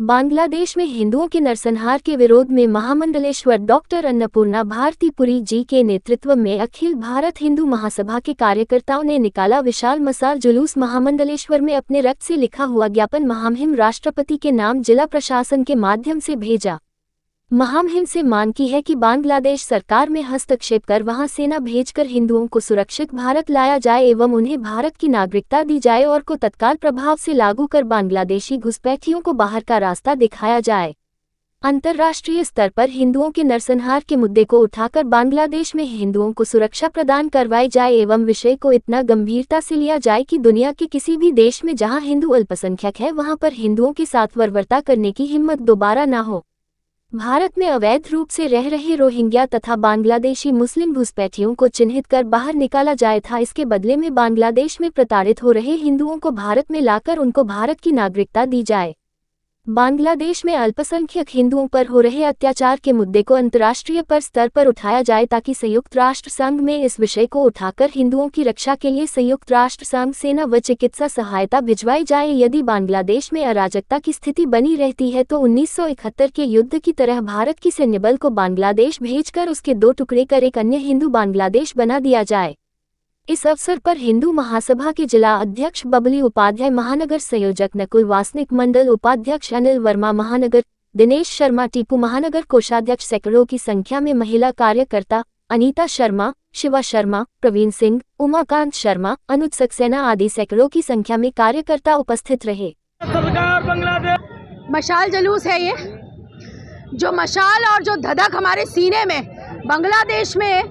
बांग्लादेश में हिंदुओं के नरसंहार के विरोध में महामंडलेश्वर डॉक्टर अन्नपूर्णा भारती पुरी जी के नेतृत्व में अखिल भारत हिंदू महासभा के कार्यकर्ताओं ने निकाला विशाल मसाल जुलूस। महामंडलेश्वर में अपने रक्त से लिखा हुआ ज्ञापन महामहिम राष्ट्रपति के नाम जिला प्रशासन के माध्यम से भेजा। महामहिम से मांग की है कि बांग्लादेश सरकार में हस्तक्षेप कर वहां सेना भेजकर हिंदुओं को सुरक्षित भारत लाया जाए एवं उन्हें भारत की नागरिकता दी जाए और को तत्काल प्रभाव से लागू कर बांग्लादेशी घुसपैठियों को बाहर का रास्ता दिखाया जाए। अंतर्राष्ट्रीय स्तर पर हिंदुओं के नरसंहार के मुद्दे को उठाकर बांग्लादेश में हिंदुओं को सुरक्षा प्रदान करवाई जाए एवं विषय को इतना गंभीरता से लिया जाए कि दुनिया के किसी भी देश में जहां हिंदू अल्पसंख्यक है वहां पर हिंदुओं के साथ बर्बरता करने की हिम्मत दोबारा न हो। भारत में अवैध रूप से रह रहे रोहिंग्या तथा बांग्लादेशी मुस्लिम घुसपैठियों को चिन्हित कर बाहर निकाला जाए था। इसके बदले में बांग्लादेश में प्रताड़ित हो रहे हिंदुओं को भारत में लाकर उनको भारत की नागरिकता दी जाए। बांग्लादेश में अल्पसंख्यक हिंदुओं पर हो रहे अत्याचार के मुद्दे को अंतर्राष्ट्रीय स्तर पर उठाया जाए ताकि संयुक्त राष्ट्र संघ में इस विषय को उठाकर हिंदुओं की रक्षा के लिए संयुक्त राष्ट्र संघ सेना व चिकित्सा सहायता भिजवाई जाए। यदि बांग्लादेश में अराजकता की स्थिति बनी रहती है तो 1971 के युद्ध की तरह भारत की सैन्य बल को बांग्लादेश भेजकर उसके 2 टुकड़े कर एक अन्य हिंदू बांग्लादेश बना दिया जाए। इस अवसर पर हिंदू महासभा के जिला अध्यक्ष बबली उपाध्याय, महानगर संयोजक नकुल वासनिक, मंडल उपाध्यक्ष अनिल वर्मा, महानगर दिनेश शर्मा, टीपू महानगर कोषाध्यक्ष, सैकड़ों की संख्या में महिला कार्यकर्ता अनीता शर्मा, शिवा शर्मा, प्रवीण सिंह, उमाकांत शर्मा, अनुज सक्सेना आदि सैकड़ों की संख्या में कार्यकर्ता उपस्थित रहे। मशाल जुलूस है ये, जो मशाल और जो धधक हमारे सीने में बांग्लादेश में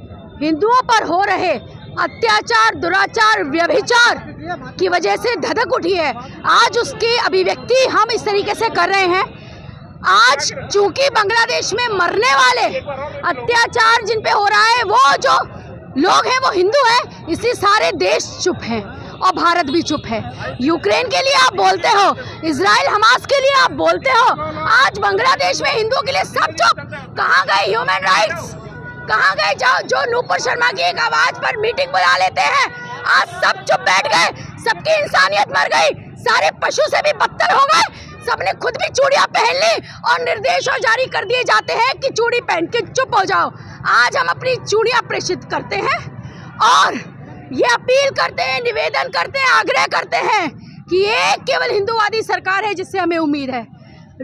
हिंदुओं पर हो रहे अत्याचार, दुराचार, व्यभिचार की वजह से धधक उठी है। आज उसकी अभिव्यक्ति हम इस तरीके से कर रहे हैं। आज चूंकि बांग्लादेश में मरने वाले अत्याचार जिन पे हो रहा है वो जो लोग हैं वो हिंदू हैं, इसलिए सारे देश चुप हैं और भारत भी चुप है। यूक्रेन के लिए आप बोलते हो, इजराइल हमास के लिए आप बोलते हो, आज बांग्लादेश में हिंदुओं के लिए सब चुप। कहाँ गए ह्यूमन राइट्स? कहाँ गए जो नूपुर शर्मा की एक आवाज पर मीटिंग बुला लेते हैं? आज सब चुप बैठ गए, सबकी इंसानियत मर गई, सारे पशु से भी बदतर हो गए। सबने खुद भी चूड़ियां पहन ली और निर्देश जारी कर दिए जाते हैं कि चूड़ी पहन के चुप हो जाओ। आज हम अपनी चूड़ियां प्रेषित करते हैं और ये अपील करते हैं, निवेदन करते हैं, आग्रह करते हैं कि ये केवल हिंदूवादी सरकार है जिससे हमें उम्मीद है।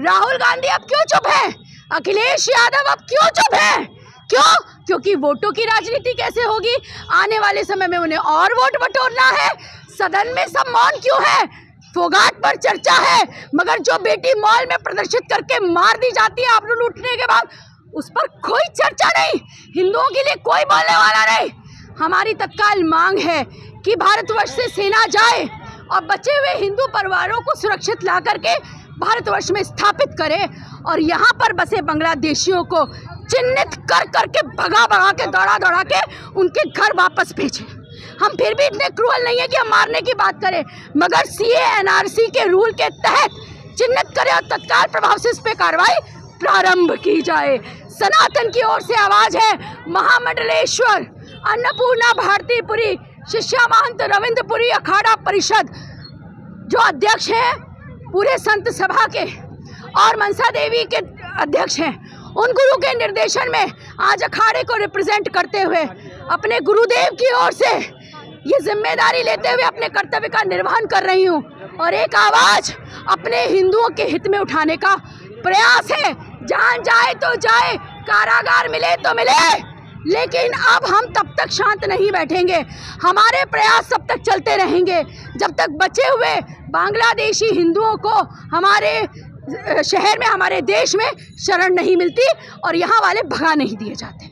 राहुल गांधी अब क्यों चुप है? अखिलेश यादव अब क्यों चुप है? क्यों? क्योंकि वोटों की राजनीति कैसे होगी? आने वाले समय में उन्हें और वोट बटोरना है। सदन में सब मौन क्यों है? फोगाट पर चर्चा है, मगर जो बेटी मॉल में प्रदर्शित करके मार दी जाती है आबरू लूटने के बाद, उस पर कोई चर्चा नहीं। हिंदुओं के लिए कोई बोलने वाला नहीं। हमारी तत्काल मांग है कि भारतवर्ष से सेना जाए और बचे हुए हिंदू परिवारों को सुरक्षित ला करके भारतवर्ष में स्थापित करे और यहाँ पर बसे बांग्लादेशियों को चिन्हित कर करके भगा के दौड़ा के उनके घर वापस भेजें। हम फिर भी इतने क्रूअल नहीं है कि हम मारने की बात करें, मगर सीए एनआरसी के रूल के तहत चिन्हित करें और तत्काल प्रभाव से इस पे कार्रवाई प्रारंभ की जाए। सनातन की ओर से आवाज है। महामंडलेश्वर अन्नपूर्णा भारती पुरी, शिष्या महंत रविंद्रपुरी अखाड़ा परिषद जो अध्यक्ष हैं पूरे संत सभा के और मनसा देवी के अध्यक्ष हैं, उन गुरु के निर्देशन में आज अखाड़े को रिप्रेजेंट करते हुए अपने गुरुदेव की ओर से ये जिम्मेदारी लेते हुए अपने कर्तव्य का निर्वहन कर रही हूँ और एक आवाज अपने हिंदुओं के हित में उठाने का प्रयास है। जान जाए तो जाए, कारागार मिले तो मिले, लेकिन अब हम तब तक शांत नहीं बैठेंगे। हमारे प्रयास तब तक चलते रहेंगे जब तक बचे हुए बांग्लादेशी हिंदुओं को हमारे शहर में, हमारे देश में शरण नहीं मिलती और यहाँ वाले भगा नहीं दिए जाते।